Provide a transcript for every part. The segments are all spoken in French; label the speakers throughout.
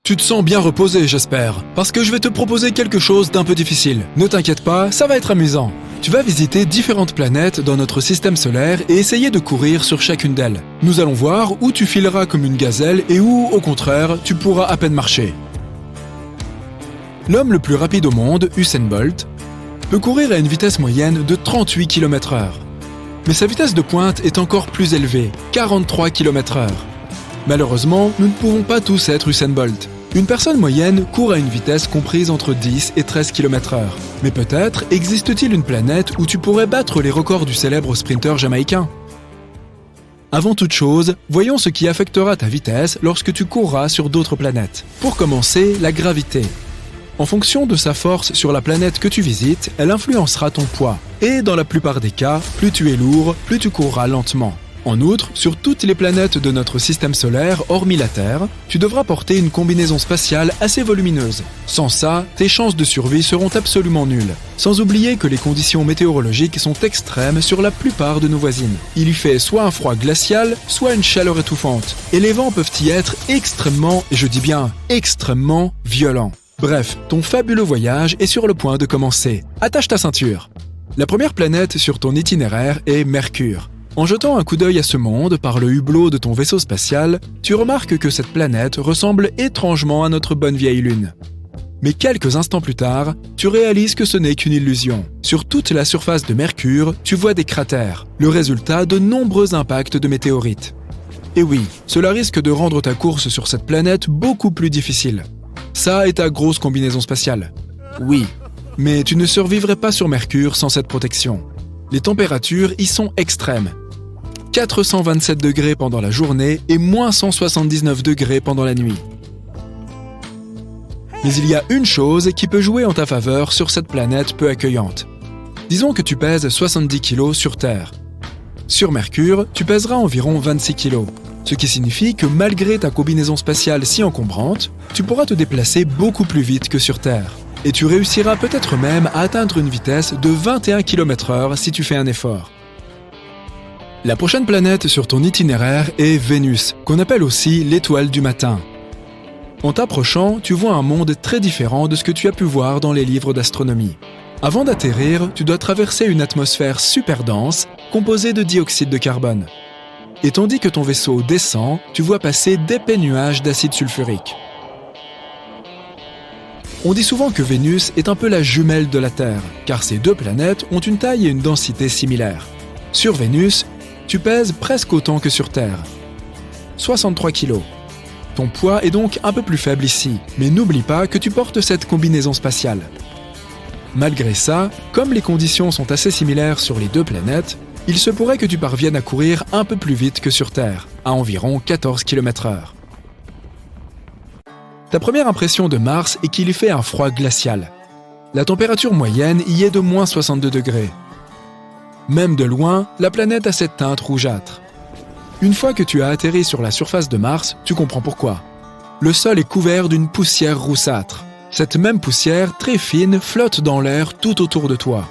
Speaker 1: Tu te sens bien reposé, j'espère, parce que je vais te proposer quelque chose d'un peu difficile. Ne t'inquiète pas, ça va être amusant. Tu vas visiter différentes planètes dans notre système solaire et essayer de courir sur chacune d'elles. Nous allons voir où tu fileras comme une gazelle et où, au contraire, tu pourras à peine marcher. L'homme le plus rapide au monde, Usain Bolt, peut courir à une vitesse moyenne de 38 km/h. Mais sa vitesse de pointe est encore plus élevée, 43 km/h. Malheureusement, nous ne pouvons pas tous être Usain Bolt. Une personne moyenne court à une vitesse comprise entre 10 et 13 km/h. Mais peut-être existe-t-il une planète où tu pourrais battre les records du célèbre sprinter jamaïcain. Avant toute chose, voyons ce qui affectera ta vitesse lorsque tu courras sur d'autres planètes. Pour commencer, la gravité. En fonction de sa force sur la planète que tu visites, elle influencera ton poids. Et dans la plupart des cas, plus tu es lourd, plus tu courras lentement. En outre, sur toutes les planètes de notre système solaire, hormis la Terre, tu devras porter une combinaison spatiale assez volumineuse. Sans ça, tes chances de survie seront absolument nulles. Sans oublier que les conditions météorologiques sont extrêmes sur la plupart de nos voisines. Il y fait soit un froid glacial, soit une chaleur étouffante. Et les vents peuvent y être extrêmement, et je dis bien extrêmement, violents. Bref, ton fabuleux voyage est sur le point de commencer. Attache ta ceinture. La première planète sur ton itinéraire est Mercure. En jetant un coup d'œil à ce monde par le hublot de ton vaisseau spatial, tu remarques que cette planète ressemble étrangement à notre bonne vieille Lune. Mais quelques instants plus tard, tu réalises que ce n'est qu'une illusion. Sur toute la surface de Mercure, tu vois des cratères, le résultat de nombreux impacts de météorites. Et oui, cela risque de rendre ta course sur cette planète beaucoup plus difficile. Ça est ta grosse combinaison spatiale. Oui, mais tu ne survivrais pas sur Mercure sans cette protection. Les températures y sont extrêmes. 427 degrés pendant la journée et moins 179 degrés pendant la nuit. Mais il y a une chose qui peut jouer en ta faveur sur cette planète peu accueillante. Disons que tu pèses 70 kg sur Terre. Sur Mercure, tu pèseras environ 26 kg. Ce qui signifie que malgré ta combinaison spatiale si encombrante, tu pourras te déplacer beaucoup plus vite que sur Terre. Et tu réussiras peut-être même à atteindre une vitesse de 21 km/h si tu fais un effort. La prochaine planète sur ton itinéraire est Vénus, qu'on appelle aussi l'étoile du matin. En t'approchant, tu vois un monde très différent de ce que tu as pu voir dans les livres d'astronomie. Avant d'atterrir, tu dois traverser une atmosphère super dense, composée de dioxyde de carbone. Et tandis que ton vaisseau descend, tu vois passer d'épais nuages d'acide sulfurique. On dit souvent que Vénus est un peu la jumelle de la Terre, car ces deux planètes ont une taille et une densité similaires. Sur Vénus, tu pèses presque autant que sur Terre. 63 kg. Ton poids est donc un peu plus faible ici, mais n'oublie pas que tu portes cette combinaison spatiale. Malgré ça, comme les conditions sont assez similaires sur les deux planètes, il se pourrait que tu parviennes à courir un peu plus vite que sur Terre, à environ 14 km/h. Ta première impression de Mars est qu'il y fait un froid glacial. La température moyenne y est de moins 62 degrés. Même de loin, la planète a cette teinte rougeâtre. Une fois que tu as atterri sur la surface de Mars, tu comprends pourquoi. Le sol est couvert d'une poussière roussâtre. Cette même poussière, très fine, flotte dans l'air tout autour de toi.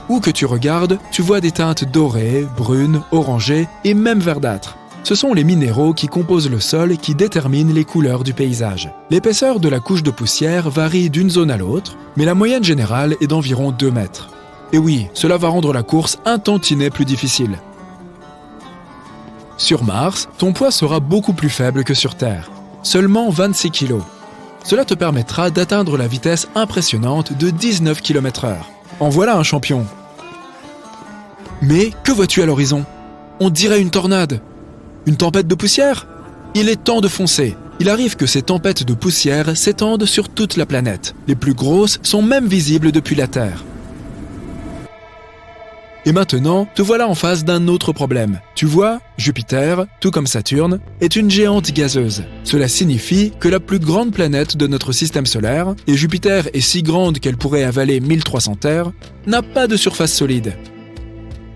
Speaker 1: Où que tu regardes, tu vois des teintes dorées, brunes, orangées et même verdâtres. Ce sont les minéraux qui composent le sol qui déterminent les couleurs du paysage. L'épaisseur de la couche de poussière varie d'une zone à l'autre, mais la moyenne générale est d'environ 2 mètres. Et oui, cela va rendre la course un tantinet plus difficile. Sur Mars, ton poids sera beaucoup plus faible que sur Terre, seulement 26 kg. Cela te permettra d'atteindre la vitesse impressionnante de 19 km/h. En voilà un champion. Mais que vois-tu à l'horizon? On dirait une tornade. Une tempête de poussière? Il est temps de foncer. Il arrive que ces tempêtes de poussière s'étendent sur toute la planète. Les plus grosses sont même visibles depuis la Terre. Et maintenant, te voilà en face d'un autre problème. Tu vois, Jupiter, tout comme Saturne, est une géante gazeuse. Cela signifie que la plus grande planète de notre système solaire, et Jupiter est si grande qu'elle pourrait avaler 1300 Terres, n'a pas de surface solide.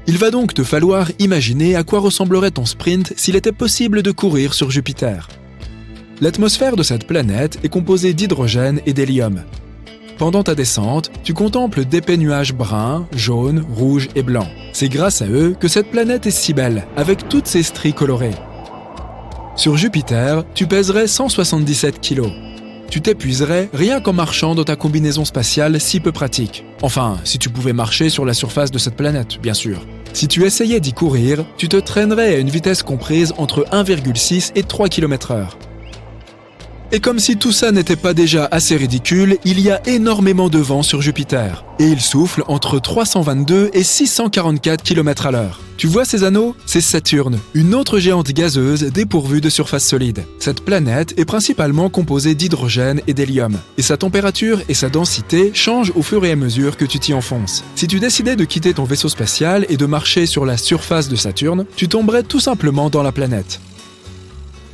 Speaker 1: Il va donc te falloir imaginer à quoi ressemblerait ton sprint s'il était possible de courir sur Jupiter. L'atmosphère de cette planète est composée d'hydrogène et d'hélium. Pendant ta descente, tu contemples d'épais nuages bruns, jaunes, rouges et blancs. C'est grâce à eux que cette planète est si belle, avec toutes ses stries colorées. Sur Jupiter, tu pèserais 177 kg. Tu t'épuiserais rien qu'en marchant dans ta combinaison spatiale si peu pratique. Enfin, si tu pouvais marcher sur la surface de cette planète, bien sûr. Si tu essayais d'y courir, tu te traînerais à une vitesse comprise entre 1,6 et 3 km/h. Et comme si tout ça n'était pas déjà assez ridicule, il y a énormément de vent sur Jupiter. Et il souffle entre 322 et 644 km/h. Tu vois ces anneaux? C'est Saturne, une autre géante gazeuse dépourvue de surface solide. Cette planète est principalement composée d'hydrogène et d'hélium. Et sa température et sa densité changent au fur et à mesure que tu t'y enfonces. Si tu décidais de quitter ton vaisseau spatial et de marcher sur la surface de Saturne, tu tomberais tout simplement dans la planète.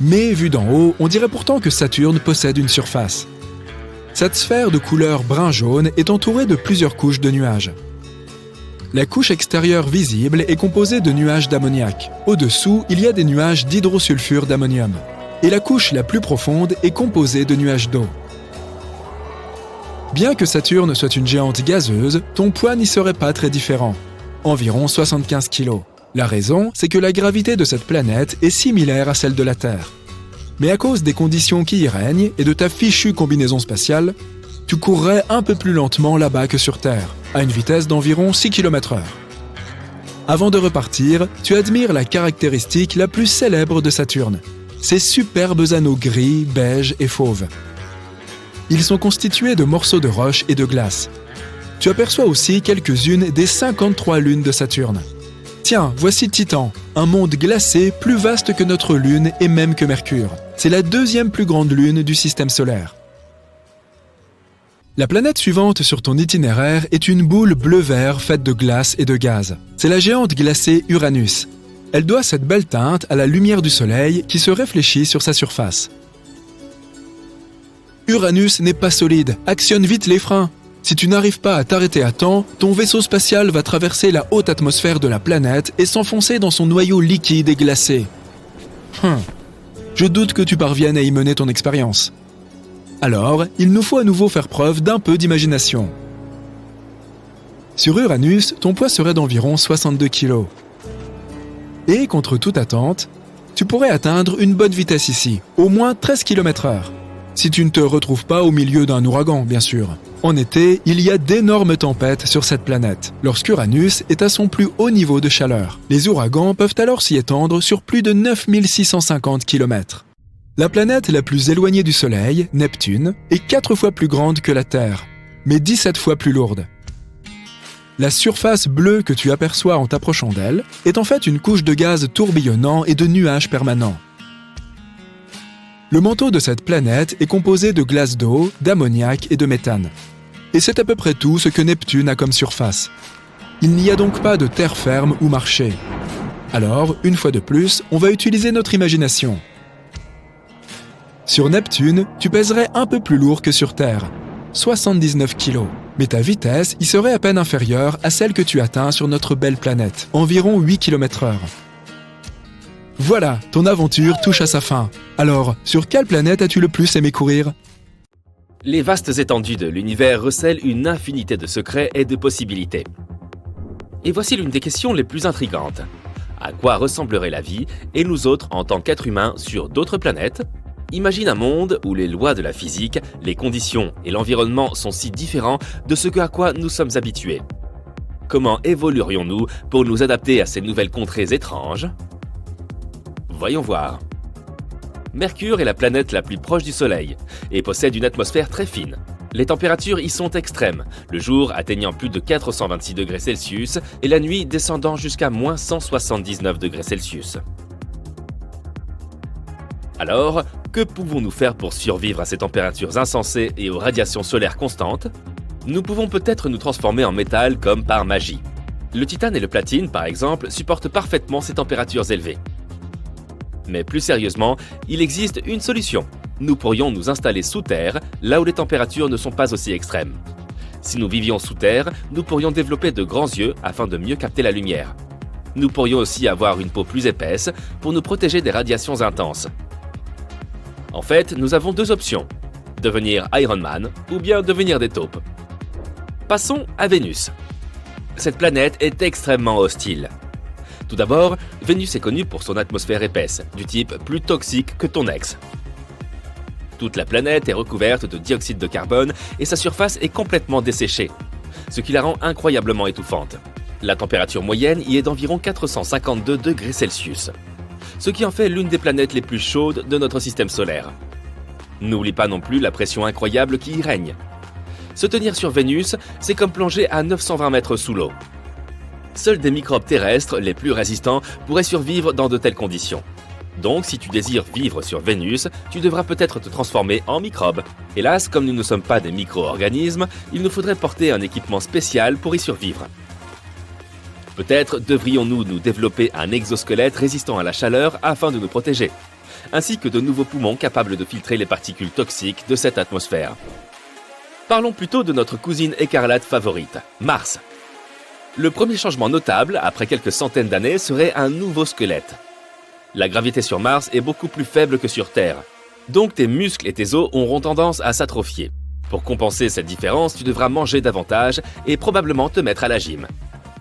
Speaker 1: Mais vu d'en haut, on dirait pourtant que Saturne possède une surface. Cette sphère de couleur brun-jaune est entourée de plusieurs couches de nuages. La couche extérieure visible est composée de nuages d'ammoniac. Au-dessous, il y a des nuages d'hydrosulfure d'ammonium. Et la couche la plus profonde est composée de nuages d'eau. Bien que Saturne soit une géante gazeuse, ton poids n'y serait pas très différent, environ 75 kg. La raison, c'est que la gravité de cette planète est similaire à celle de la Terre. Mais à cause des conditions qui y règnent et de ta fichue combinaison spatiale, tu courrais un peu plus lentement là-bas que sur Terre, à une vitesse d'environ 6 km/h. Avant de repartir, tu admires la caractéristique la plus célèbre de Saturne, ses superbes anneaux gris, beige et fauve. Ils sont constitués de morceaux de roche et de glace. Tu aperçois aussi quelques-unes des 53 lunes de Saturne. Tiens, voici Titan, un monde glacé plus vaste que notre Lune et même que Mercure. C'est la deuxième plus grande lune du système solaire. La planète suivante sur ton itinéraire est une boule bleu-vert faite de glace et de gaz. C'est la géante glacée Uranus. Elle doit cette belle teinte à la lumière du Soleil qui se réfléchit sur sa surface. Uranus n'est pas solide, actionne vite les freins. Si tu n'arrives pas à t'arrêter à temps, ton vaisseau spatial va traverser la haute atmosphère de la planète et s'enfoncer dans son noyau liquide et glacé. Je doute que tu parviennes à y mener ton expérience. Alors, il nous faut à nouveau faire preuve d'un peu d'imagination. Sur Uranus, ton poids serait d'environ 62 kg. Et, contre toute attente, tu pourrais atteindre une bonne vitesse ici, au moins 13 km/h. Si tu ne te retrouves pas au milieu d'un ouragan, bien sûr. En été, il y a d'énormes tempêtes sur cette planète, lorsqu'Uranus est à son plus haut niveau de chaleur. Les ouragans peuvent alors s'y étendre sur plus de 9650 km. La planète la plus éloignée du Soleil, Neptune, est 4 fois plus grande que la Terre, mais 17 fois plus lourde. La surface bleue que tu aperçois en t'approchant d'elle est en fait une couche de gaz tourbillonnant et de nuages permanents. Le manteau de cette planète est composé de glace d'eau, d'ammoniac et de méthane. Et c'est à peu près tout ce que Neptune a comme surface. Il n'y a donc pas de terre ferme ou marché. Alors, une fois de plus, on va utiliser notre imagination. Sur Neptune, tu pèserais un peu plus lourd que sur Terre, 79 kg. Mais ta vitesse y serait à peine inférieure à celle que tu atteins sur notre belle planète, environ 8 km/h. Voilà, ton aventure touche à sa fin. Alors, sur quelle planète as-tu le plus aimé courir?
Speaker 2: Les vastes étendues de l'univers recèlent une infinité de secrets et de possibilités. Et voici l'une des questions les plus intrigantes. À quoi ressemblerait la vie et nous autres en tant qu'êtres humains sur d'autres planètes? Imagine un monde où les lois de la physique, les conditions et l'environnement sont si différents de ce à quoi nous sommes habitués. Comment évoluerions-nous pour nous adapter à ces nouvelles contrées étranges? Voyons voir. Mercure est la planète la plus proche du Soleil et possède une atmosphère très fine. Les températures y sont extrêmes, le jour atteignant plus de 426 degrés Celsius et la nuit descendant jusqu'à moins 179 degrés Celsius. Alors, que pouvons-nous faire pour survivre à ces températures insensées et aux radiations solaires constantes? Nous pouvons peut-être nous transformer en métal comme par magie. Le titane et le platine, par exemple, supportent parfaitement ces températures élevées. Mais plus sérieusement, il existe une solution. Nous pourrions nous installer sous terre, là où les températures ne sont pas aussi extrêmes. Si nous vivions sous terre, nous pourrions développer de grands yeux afin de mieux capter la lumière. Nous pourrions aussi avoir une peau plus épaisse pour nous protéger des radiations intenses. En fait, nous avons deux options. Devenir Iron Man ou bien devenir des taupes. Passons à Vénus. Cette planète est extrêmement hostile. Tout d'abord, Vénus est connue pour son atmosphère épaisse, du type plus toxique que ton ex. Toute la planète est recouverte de dioxyde de carbone et sa surface est complètement desséchée, ce qui la rend incroyablement étouffante. La température moyenne y est d'environ 452 degrés Celsius, ce qui en fait l'une des planètes les plus chaudes de notre système solaire. N'oublie pas non plus la pression incroyable qui y règne. Se tenir sur Vénus, c'est comme plonger à 920 mètres sous l'eau. Seuls des microbes terrestres les plus résistants pourraient survivre dans de telles conditions. Donc, si tu désires vivre sur Vénus, tu devras peut-être te transformer en microbe. Hélas, comme nous ne sommes pas des micro-organismes, il nous faudrait porter un équipement spécial pour y survivre. Peut-être devrions-nous nous développer un exosquelette résistant à la chaleur afin de nous protéger, ainsi que de nouveaux poumons capables de filtrer les particules toxiques de cette atmosphère. Parlons plutôt de notre cousine écarlate favorite, Mars. Le premier changement notable, après quelques centaines d'années, serait un nouveau squelette. La gravité sur Mars est beaucoup plus faible que sur Terre, donc tes muscles et tes os auront tendance à s'atrophier. Pour compenser cette différence, tu devras manger davantage et probablement te mettre à la gym.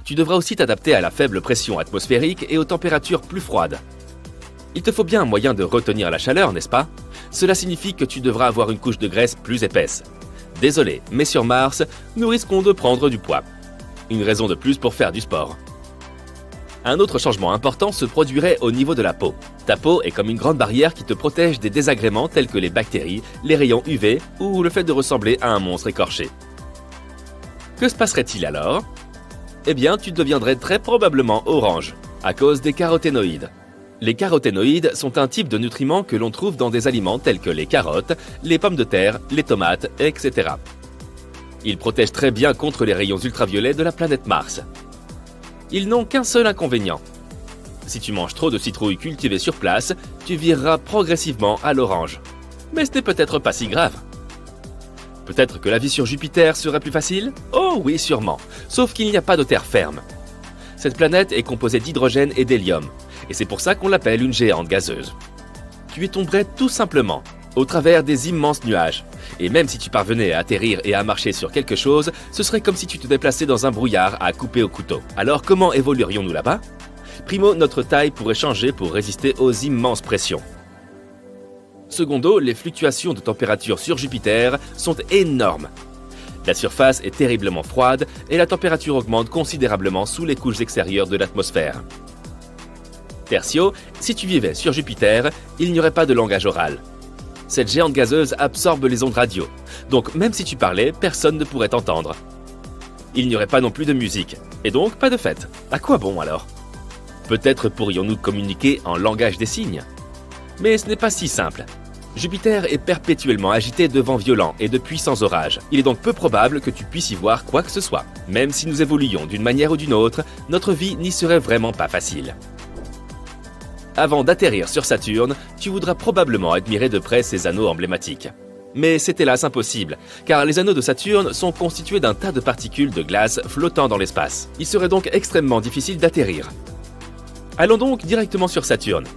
Speaker 2: Tu devras aussi t'adapter à la faible pression atmosphérique et aux températures plus froides. Il te faut bien un moyen de retenir la chaleur, n'est-ce pas? Cela signifie que tu devras avoir une couche de graisse plus épaisse. Désolé, mais sur Mars, nous risquons de prendre du poids. Une raison de plus pour faire du sport. Un autre changement important se produirait au niveau de la peau. Ta peau est comme une grande barrière qui te protège des désagréments tels que les bactéries, les rayons UV ou le fait de ressembler à un monstre écorché. Que se passerait-il alors? Eh bien, tu deviendrais très probablement orange, à cause des caroténoïdes. Les caroténoïdes sont un type de nutriments que l'on trouve dans des aliments tels que les carottes, les pommes de terre, les tomates, etc. Ils protègent très bien contre les rayons ultraviolets de la planète Mars. Ils n'ont qu'un seul inconvénient. Si tu manges trop de citrouilles cultivées sur place, tu vireras progressivement à l'orange. Mais ce n'est peut-être pas si grave. Peut-être que la vie sur Jupiter serait plus facile? Oh oui, sûrement. Sauf qu'il n'y a pas de terre ferme. Cette planète est composée d'hydrogène et d'hélium, et c'est pour ça qu'on l'appelle une géante gazeuse. Tu y tomberais tout simplement, au travers des immenses nuages. Et même si tu parvenais à atterrir et à marcher sur quelque chose, ce serait comme si tu te déplaçais dans un brouillard à couper au couteau. Alors comment évoluerions-nous là-bas? Primo, notre taille pourrait changer pour résister aux immenses pressions. Secondo, les fluctuations de température sur Jupiter sont énormes. La surface est terriblement froide et la température augmente considérablement sous les couches extérieures de l'atmosphère. Tertio, si tu vivais sur Jupiter, il n'y aurait pas de langage oral. Cette géante gazeuse absorbe les ondes radio, donc même si tu parlais, personne ne pourrait t'entendre. Il n'y aurait pas non plus de musique, et donc pas de fête. À quoi bon alors? Peut-être pourrions-nous communiquer en langage des signes? Mais ce n'est pas si simple. Jupiter est perpétuellement agité de vents violents et de puissants orages. Il est donc peu probable que tu puisses y voir quoi que ce soit. Même si nous évoluions d'une manière ou d'une autre, notre vie n'y serait vraiment pas facile. Avant d'atterrir sur Saturne, tu voudras probablement admirer de près ses anneaux emblématiques. Mais c'est hélas impossible, car les anneaux de Saturne sont constitués d'un tas de particules de glace flottant dans l'espace. Il serait donc extrêmement difficile d'atterrir. Allons donc directement sur Saturne.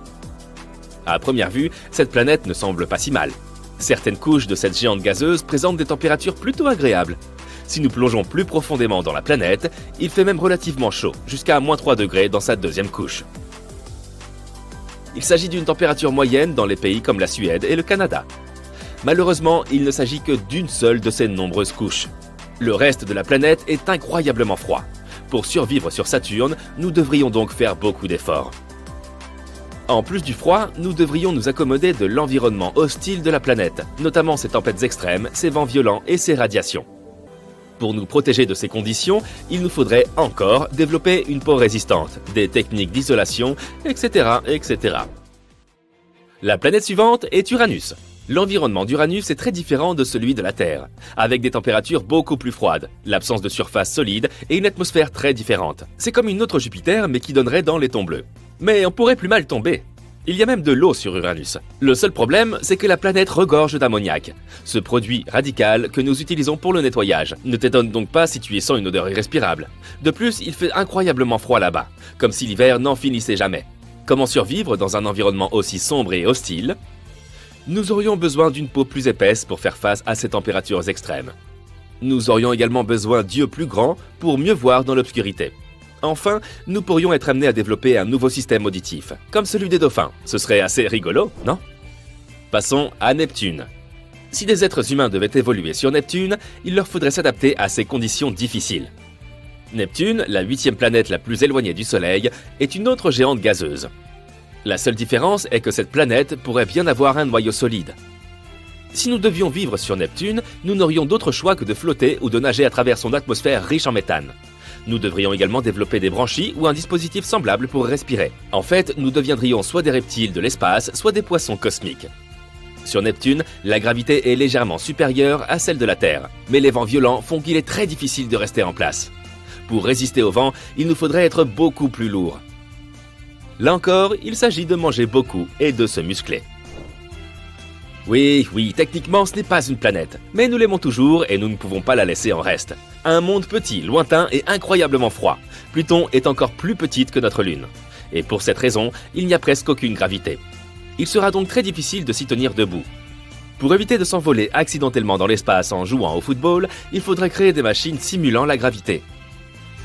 Speaker 2: À première vue, cette planète ne semble pas si mal. Certaines couches de cette géante gazeuse présentent des températures plutôt agréables. Si nous plongeons plus profondément dans la planète, il fait même relativement chaud, jusqu'à -3 degrés dans sa deuxième couche. Il s'agit d'une température moyenne dans les pays comme la Suède et le Canada. Malheureusement, il ne s'agit que d'une seule de ces nombreuses couches. Le reste de la planète est incroyablement froid. Pour survivre sur Saturne, nous devrions donc faire beaucoup d'efforts. En plus du froid, nous devrions nous accommoder de l'environnement hostile de la planète, notamment ses tempêtes extrêmes, ses vents violents et ses radiations. Pour nous protéger de ces conditions, il nous faudrait encore développer une peau résistante, des techniques d'isolation, etc., etc. La planète suivante est Uranus. L'environnement d'Uranus est très différent de celui de la Terre, avec des températures beaucoup plus froides, l'absence de surface solide et une atmosphère très différente. C'est comme une autre Jupiter, mais qui donnerait dans les tons bleus. Mais on pourrait plus mal tomber. Il y a même de l'eau sur Uranus. Le seul problème, c'est que la planète regorge d'ammoniac, ce produit radical que nous utilisons pour le nettoyage. Ne t'étonne donc pas si tu y sens une odeur irrespirable. De plus, il fait incroyablement froid là-bas, comme si l'hiver n'en finissait jamais. Comment survivre dans un environnement aussi sombre et hostile? Nous aurions besoin d'une peau plus épaisse pour faire face à ces températures extrêmes. Nous aurions également besoin d'yeux plus grands pour mieux voir dans l'obscurité. Enfin, nous pourrions être amenés à développer un nouveau système auditif, comme celui des dauphins. Ce serait assez rigolo, non? Passons à Neptune. Si des êtres humains devaient évoluer sur Neptune, il leur faudrait s'adapter à ces conditions difficiles. Neptune, la 8e planète la plus éloignée du Soleil, est une autre géante gazeuse. La seule différence est que cette planète pourrait bien avoir un noyau solide. Si nous devions vivre sur Neptune, nous n'aurions d'autre choix que de flotter ou de nager à travers son atmosphère riche en méthane. Nous devrions également développer des branchies ou un dispositif semblable pour respirer. En fait, nous deviendrions soit des reptiles de l'espace, soit des poissons cosmiques. Sur Neptune, la gravité est légèrement supérieure à celle de la Terre, mais les vents violents font qu'il est très difficile de rester en place. Pour résister au vent, il nous faudrait être beaucoup plus lourd. Là encore, il s'agit de manger beaucoup et de se muscler. Oui, techniquement ce n'est pas une planète, mais nous l'aimons toujours et nous ne pouvons pas la laisser en reste. Un monde petit, lointain et incroyablement froid. Pluton est encore plus petite que notre Lune. Et pour cette raison, il n'y a presque aucune gravité. Il sera donc très difficile de s'y tenir debout. Pour éviter de s'envoler accidentellement dans l'espace en jouant au football, il faudrait créer des machines simulant la gravité.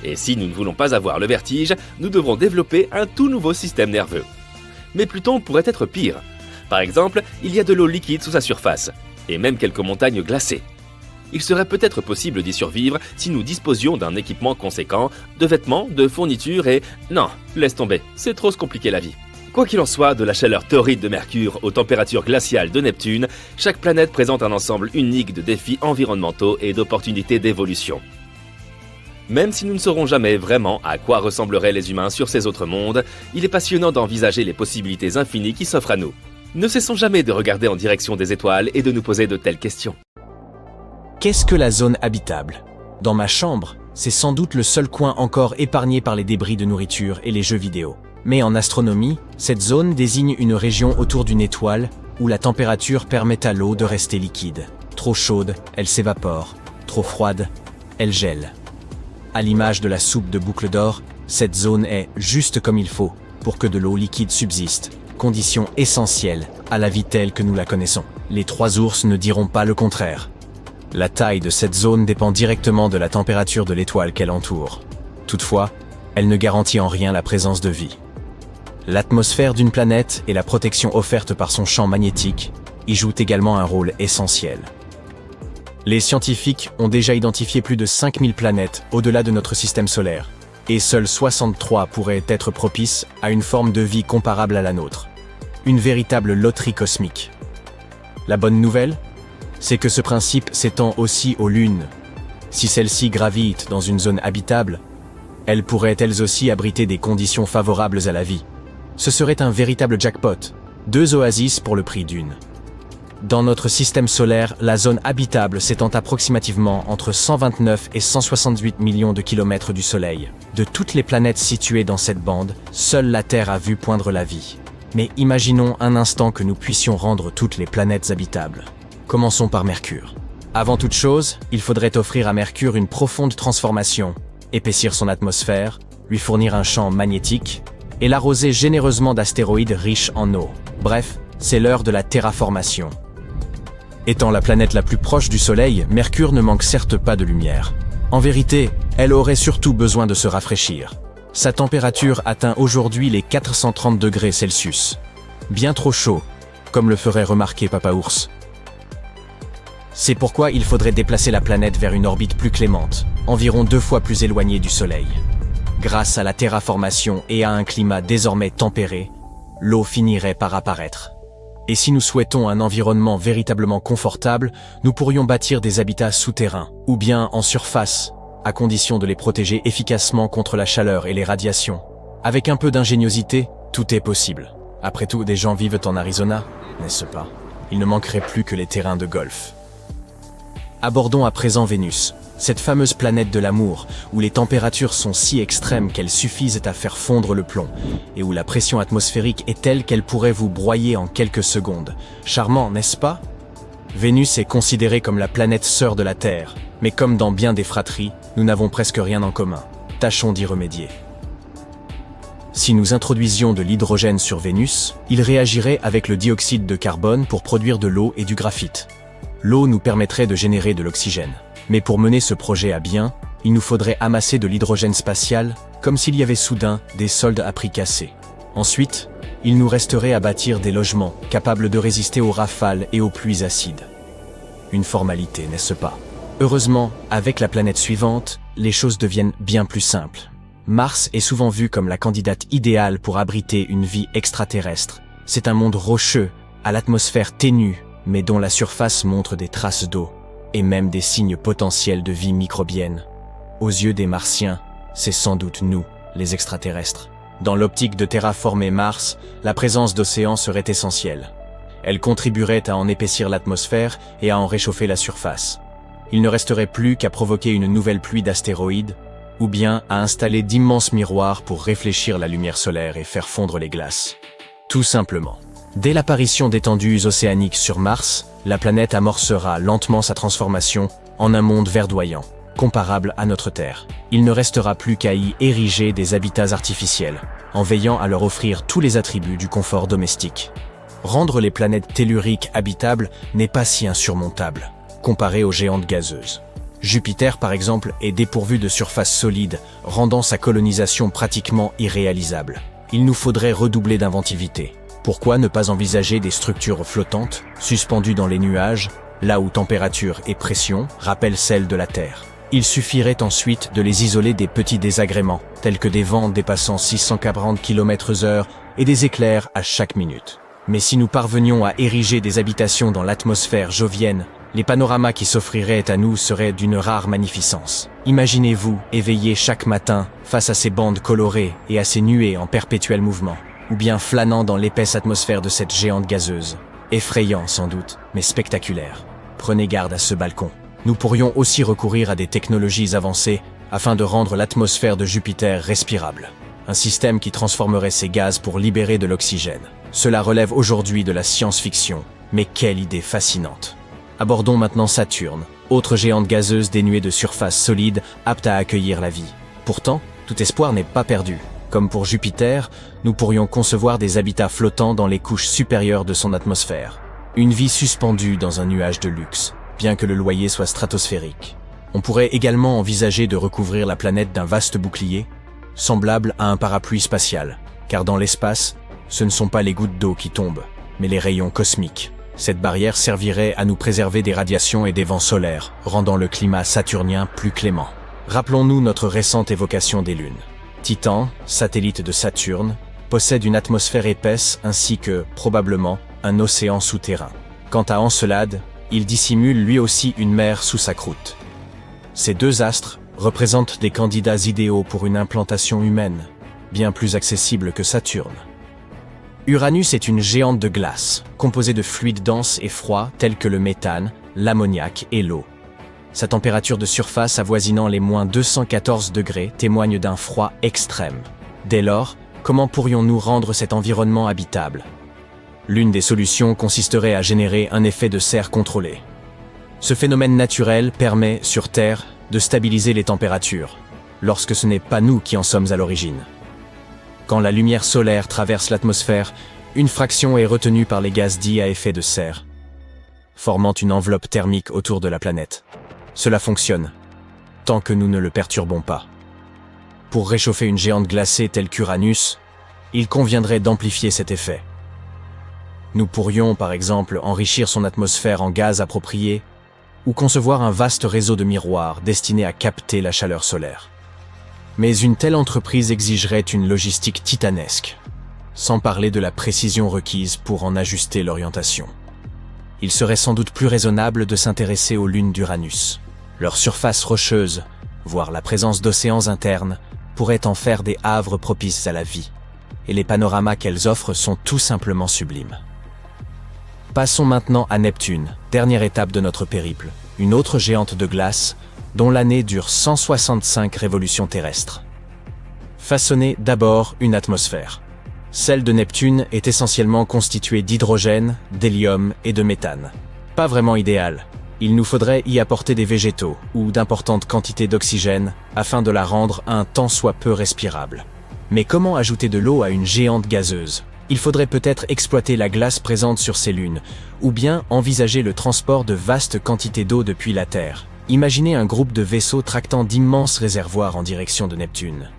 Speaker 2: Et si nous ne voulons pas avoir le vertige, nous devrons développer un tout nouveau système nerveux. Mais Pluton pourrait être pire. Par exemple, il y a de l'eau liquide sous sa surface, et même quelques montagnes glacées. Il serait peut-être possible d'y survivre si nous disposions d'un équipement conséquent, de vêtements, de fournitures et... Non, laisse tomber, c'est trop se compliquer la vie. Quoi qu'il en soit, de la chaleur torride de Mercure aux températures glaciales de Neptune, chaque planète présente un ensemble unique de défis environnementaux et d'opportunités d'évolution. Même si nous ne saurons jamais vraiment à quoi ressembleraient les humains sur ces autres mondes, il est passionnant d'envisager les possibilités infinies qui s'offrent à nous. Ne cessons jamais de regarder en direction des étoiles et de nous poser de telles questions.
Speaker 3: Qu'est-ce que la zone habitable? Dans ma chambre, c'est sans doute le seul coin encore épargné par les débris de nourriture et les jeux vidéo. Mais en astronomie, cette zone désigne une région autour d'une étoile où la température permet à l'eau de rester liquide. Trop chaude, elle s'évapore. Trop froide, elle gèle. À l'image de la soupe de boucle d'or, cette zone est juste comme il faut pour que de l'eau liquide subsiste, condition essentielle à la vie telle que nous la connaissons. Les 3 ours ne diront pas le contraire. La taille de cette zone dépend directement de la température de l'étoile qu'elle entoure. Toutefois, elle ne garantit en rien la présence de vie. L'atmosphère d'une planète et la protection offerte par son champ magnétique y jouent également un rôle essentiel. Les scientifiques ont déjà identifié plus de 5000 planètes au-delà de notre système solaire, et seules 63 pourraient être propices à une forme de vie comparable à la nôtre. Une véritable loterie cosmique. La bonne nouvelle, c'est que ce principe s'étend aussi aux lunes. Si celles-ci gravitent dans une zone habitable, elles pourraient elles aussi abriter des conditions favorables à la vie. Ce serait un véritable jackpot, 2 oasis pour le prix d'une. Dans notre système solaire, la zone habitable s'étend approximativement entre 129 et 168 millions de kilomètres du Soleil. De toutes les planètes situées dans cette bande, seule la Terre a vu poindre la vie. Mais imaginons un instant que nous puissions rendre toutes les planètes habitables. Commençons par Mercure. Avant toute chose, il faudrait offrir à Mercure une profonde transformation, épaissir son atmosphère, lui fournir un champ magnétique, et l'arroser généreusement d'astéroïdes riches en eau. Bref, c'est l'heure de la terraformation. Étant la planète la plus proche du Soleil, Mercure ne manque certes pas de lumière. En vérité, elle aurait surtout besoin de se rafraîchir. Sa température atteint aujourd'hui les 430 degrés Celsius. Bien trop chaud, comme le ferait remarquer Papa Ours. C'est pourquoi il faudrait déplacer la planète vers une orbite plus clémente, environ 2 fois plus éloignée du Soleil. Grâce à la terraformation et à un climat désormais tempéré, l'eau finirait par apparaître. Et si nous souhaitons un environnement véritablement confortable, nous pourrions bâtir des habitats souterrains, ou bien en surface, à condition de les protéger efficacement contre la chaleur et les radiations. Avec un peu d'ingéniosité, tout est possible. Après tout, des gens vivent en Arizona, n'est-ce pas? Il ne manquerait plus que les terrains de golf. Abordons à présent Vénus, cette fameuse planète de l'amour, où les températures sont si extrêmes qu'elles suffisent à faire fondre le plomb, et où la pression atmosphérique est telle qu'elle pourrait vous broyer en quelques secondes. Charmant, n'est-ce pas? Vénus est considérée comme la planète sœur de la Terre, mais comme dans bien des fratries, nous n'avons presque rien en commun. Tâchons d'y remédier. Si nous introduisions de l'hydrogène sur Vénus, il réagirait avec le dioxyde de carbone pour produire de l'eau et du graphite. L'eau nous permettrait de générer de l'oxygène. Mais pour mener ce projet à bien, il nous faudrait amasser de l'hydrogène spatial comme s'il y avait soudain des soldes à prix cassés. Ensuite, il nous resterait à bâtir des logements capables de résister aux rafales et aux pluies acides. Une formalité, n'est-ce pas? Heureusement, avec la planète suivante, les choses deviennent bien plus simples. Mars est souvent vu comme la candidate idéale pour abriter une vie extraterrestre. C'est un monde rocheux, à l'atmosphère ténue, mais dont la surface montre des traces d'eau, et même des signes potentiels de vie microbienne. Aux yeux des Martiens, c'est sans doute nous, les extraterrestres. Dans l'optique de terraformer Mars, la présence d'océans serait essentielle. Elle contribuerait à en épaissir l'atmosphère et à en réchauffer la surface. Il ne resterait plus qu'à provoquer une nouvelle pluie d'astéroïdes, ou bien à installer d'immenses miroirs pour réfléchir la lumière solaire et faire fondre les glaces. Tout simplement. Dès l'apparition d'étendues océaniques sur Mars, la planète amorcera lentement sa transformation en un monde verdoyant, comparable à notre Terre. Il ne restera plus qu'à y ériger des habitats artificiels, en veillant à leur offrir tous les attributs du confort domestique. Rendre les planètes telluriques habitables n'est pas si insurmontable, comparé aux géantes gazeuses. Jupiter, par exemple, est dépourvu de surface solide, rendant sa colonisation pratiquement irréalisable. Il nous faudrait redoubler d'inventivité. Pourquoi ne pas envisager des structures flottantes, suspendues dans les nuages, là où température et pression rappellent celles de la Terre? Il suffirait ensuite de les isoler des petits désagréments, tels que des vents dépassant 640 km/h et des éclairs à chaque minute. Mais si nous parvenions à ériger des habitations dans l'atmosphère jovienne, les panoramas qui s'offriraient à nous seraient d'une rare magnificence. Imaginez-vous éveillé chaque matin face à ces bandes colorées et à ces nuées en perpétuel mouvement, ou bien flânant dans l'épaisse atmosphère de cette géante gazeuse. Effrayant sans doute, mais spectaculaire. Prenez garde à ce balcon. Nous pourrions aussi recourir à des technologies avancées afin de rendre l'atmosphère de Jupiter respirable. Un système qui transformerait ces gaz pour libérer de l'oxygène. Cela relève aujourd'hui de la science-fiction, mais quelle idée fascinante. Abordons maintenant Saturne, autre géante gazeuse dénuée de surface solide, apte à accueillir la vie. Pourtant, tout espoir n'est pas perdu. Comme pour Jupiter, nous pourrions concevoir des habitats flottants dans les couches supérieures de son atmosphère. Une vie suspendue dans un nuage de luxe, bien que le loyer soit stratosphérique. On pourrait également envisager de recouvrir la planète d'un vaste bouclier, semblable à un parapluie spatial, car dans l'espace, ce ne sont pas les gouttes d'eau qui tombent, mais les rayons cosmiques. Cette barrière servirait à nous préserver des radiations et des vents solaires, rendant le climat saturnien plus clément. Rappelons-nous notre récente évocation des lunes. Titan, satellite de Saturne, possède une atmosphère épaisse ainsi que, probablement, un océan souterrain. Quant à Encelade, il dissimule lui aussi une mer sous sa croûte. Ces deux astres représentent des candidats idéaux pour une implantation humaine, bien plus accessible que Saturne. Uranus est une géante de glace, composée de fluides denses et froids tels que le méthane, l'ammoniac et l'eau. Sa température de surface avoisinant les -214 degrés témoigne d'un froid extrême. Dès lors, comment pourrions-nous rendre cet environnement habitable? L'une des solutions consisterait à générer un effet de serre contrôlé. Ce phénomène naturel permet, sur Terre, de stabiliser les températures, lorsque ce n'est pas nous qui en sommes à l'origine. Quand la lumière solaire traverse l'atmosphère, une fraction est retenue par les gaz dits à effet de serre, formant une enveloppe thermique autour de la planète. Cela fonctionne, tant que nous ne le perturbons pas. Pour réchauffer une géante glacée telle qu'Uranus, il conviendrait d'amplifier cet effet. Nous pourrions, par exemple, enrichir son atmosphère en gaz appropriés, ou concevoir un vaste réseau de miroirs destiné à capter la chaleur solaire. Mais une telle entreprise exigerait une logistique titanesque, sans parler de la précision requise pour en ajuster l'orientation. Il serait sans doute plus raisonnable de s'intéresser aux lunes d'Uranus. Leur surface rocheuse, voire la présence d'océans internes, pourrait en faire des havres propices à la vie, et les panoramas qu'elles offrent sont tout simplement sublimes. Passons maintenant à Neptune, dernière étape de notre périple, une autre géante de glace, dont l'année dure 165 révolutions terrestres. Façonnez d'abord une atmosphère. Celle de Neptune est essentiellement constituée d'hydrogène, d'hélium et de méthane. Pas vraiment idéal. Il nous faudrait y apporter des végétaux ou d'importantes quantités d'oxygène afin de la rendre un tant soit peu respirable. Mais comment ajouter de l'eau à une géante gazeuse? Il faudrait peut-être exploiter la glace présente sur ces lunes, ou bien envisager le transport de vastes quantités d'eau depuis la Terre. Imaginez un groupe de vaisseaux tractant d'immenses réservoirs en direction de Neptune.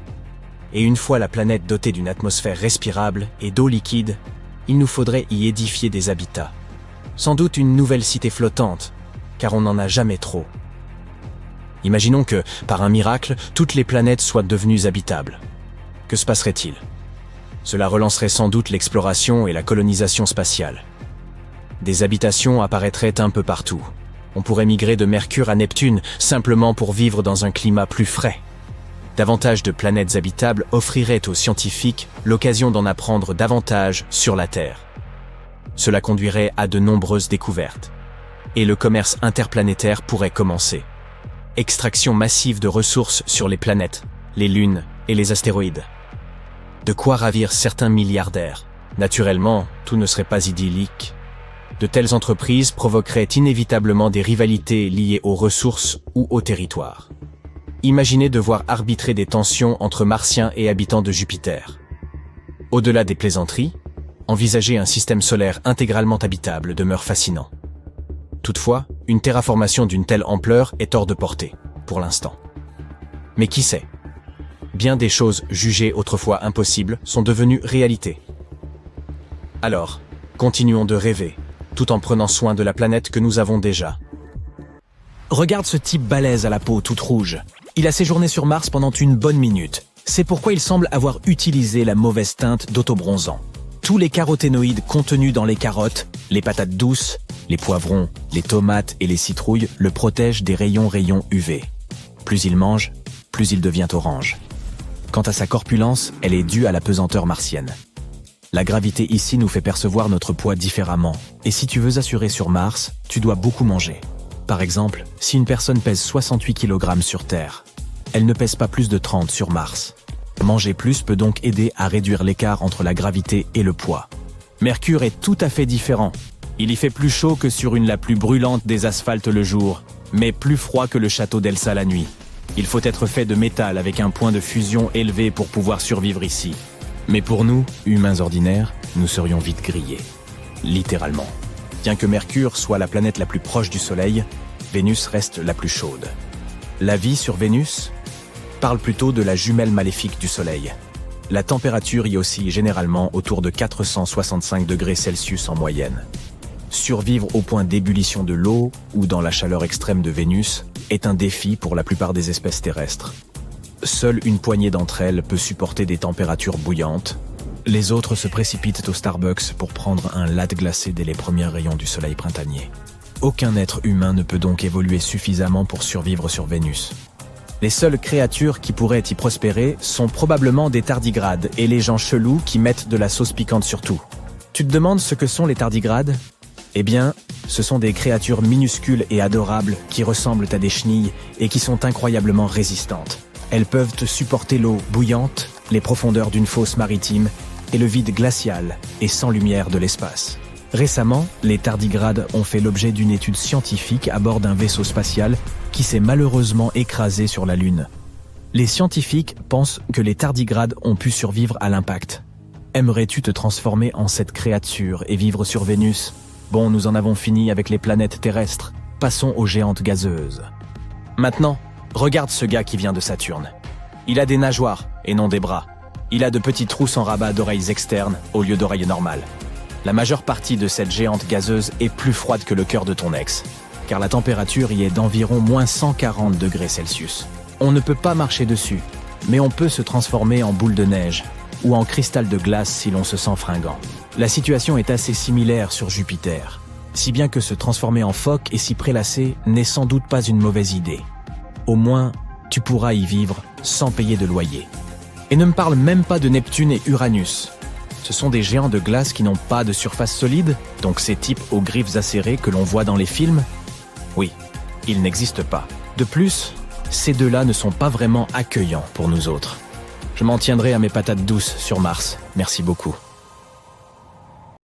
Speaker 3: Et une fois la planète dotée d'une atmosphère respirable et d'eau liquide, il nous faudrait y édifier des habitats. Sans doute une nouvelle cité flottante, car on n'en a jamais trop. Imaginons que, par un miracle, toutes les planètes soient devenues habitables. Que se passerait-il? Cela relancerait sans doute l'exploration et la colonisation spatiale. Des habitations apparaîtraient un peu partout. On pourrait migrer de Mercure à Neptune simplement pour vivre dans un climat plus frais. Davantage de planètes habitables offriraient aux scientifiques l'occasion d'en apprendre davantage sur la Terre. Cela conduirait à de nombreuses découvertes. Et le commerce interplanétaire pourrait commencer. Extraction massive de ressources sur les planètes, les lunes et les astéroïdes. De quoi ravir certains milliardaires. Naturellement, tout ne serait pas idyllique. De telles entreprises provoqueraient inévitablement des rivalités liées aux ressources ou au territoire. Imaginez devoir arbitrer des tensions entre Martiens et habitants de Jupiter. Au-delà des plaisanteries, envisager un système solaire intégralement habitable demeure fascinant. Toutefois, une terraformation d'une telle ampleur est hors de portée, pour l'instant. Mais qui sait? Bien des choses jugées autrefois impossibles sont devenues réalité. Alors, continuons de rêver, tout en prenant soin de la planète que nous avons déjà.
Speaker 4: Regarde ce type balèze à la peau toute rouge. Il a séjourné sur Mars pendant une bonne minute. C'est pourquoi il semble avoir utilisé la mauvaise teinte d'autobronzant. Tous les caroténoïdes contenus dans les carottes, les patates douces, les poivrons, les tomates et les citrouilles le protègent des rayons UV. Plus il mange, plus il devient orange. Quant à sa corpulence, elle est due à la pesanteur martienne. La gravité ici nous fait percevoir notre poids différemment. Et si tu veux assurer sur Mars, tu dois beaucoup manger. Par exemple, si une personne pèse 68 kg sur Terre, elle ne pèse pas plus de 30 sur Mars. Manger plus peut donc aider à réduire l'écart entre la gravité et le poids. Mercure est tout à fait différent. Il y fait plus chaud que sur la plus brûlante des asphaltes le jour, mais plus froid que le château d'Elsa la nuit. Il faut être fait de métal avec un point de fusion élevé pour pouvoir survivre ici. Mais pour nous, humains ordinaires, nous serions vite grillés. Littéralement. Bien que Mercure soit la planète la plus proche du Soleil, Vénus reste la plus chaude. La vie sur Vénus parle plutôt de la jumelle maléfique du Soleil. La température y oscille généralement autour de 465 degrés Celsius en moyenne. Survivre au point d'ébullition de l'eau ou dans la chaleur extrême de Vénus est un défi pour la plupart des espèces terrestres. Seule une poignée d'entre elles peut supporter des températures bouillantes. Les autres se précipitent au Starbucks pour prendre un latte glacé dès les premiers rayons du soleil printanier. Aucun être humain ne peut donc évoluer suffisamment pour survivre sur Vénus. Les seules créatures qui pourraient y prospérer sont probablement des tardigrades et les gens chelous qui mettent de la sauce piquante sur tout. Tu te demandes ce que sont les tardigrades ? Eh bien, ce sont des créatures minuscules et adorables qui ressemblent à des chenilles et qui sont incroyablement résistantes. Elles peuvent supporter l'eau bouillante, les profondeurs d'une fosse maritime et le vide glacial et sans lumière de l'espace. Récemment, les tardigrades ont fait l'objet d'une étude scientifique à bord d'un vaisseau spatial qui s'est malheureusement écrasé sur la Lune. Les scientifiques pensent que les tardigrades ont pu survivre à l'impact. Aimerais-tu te transformer en cette créature et vivre sur Vénus ? Bon, nous en avons fini avec les planètes terrestres. Passons aux géantes gazeuses. Maintenant, regarde ce gars qui vient de Saturne. Il a des nageoires et non des bras. Il a de petits trous sans rabat d'oreilles externes au lieu d'oreilles normales. La majeure partie de cette géante gazeuse est plus froide que le cœur de ton ex, car la température y est d'environ moins 140 degrés Celsius. On ne peut pas marcher dessus, mais on peut se transformer en boule de neige ou en cristal de glace si l'on se sent fringant. La situation est assez similaire sur Jupiter, si bien que se transformer en phoque et s'y prélasser n'est sans doute pas une mauvaise idée. Au moins, tu pourras y vivre sans payer de loyer. Et ne me parle même pas de Neptune et Uranus. Ce sont des géants de glace qui n'ont pas de surface solide, donc ces types aux griffes acérées que l'on voit dans les films ? Oui, ils n'existent pas. De plus, ces deux-là ne sont pas vraiment accueillants pour nous autres. Je m'en tiendrai à mes patates douces sur Mars. Merci beaucoup.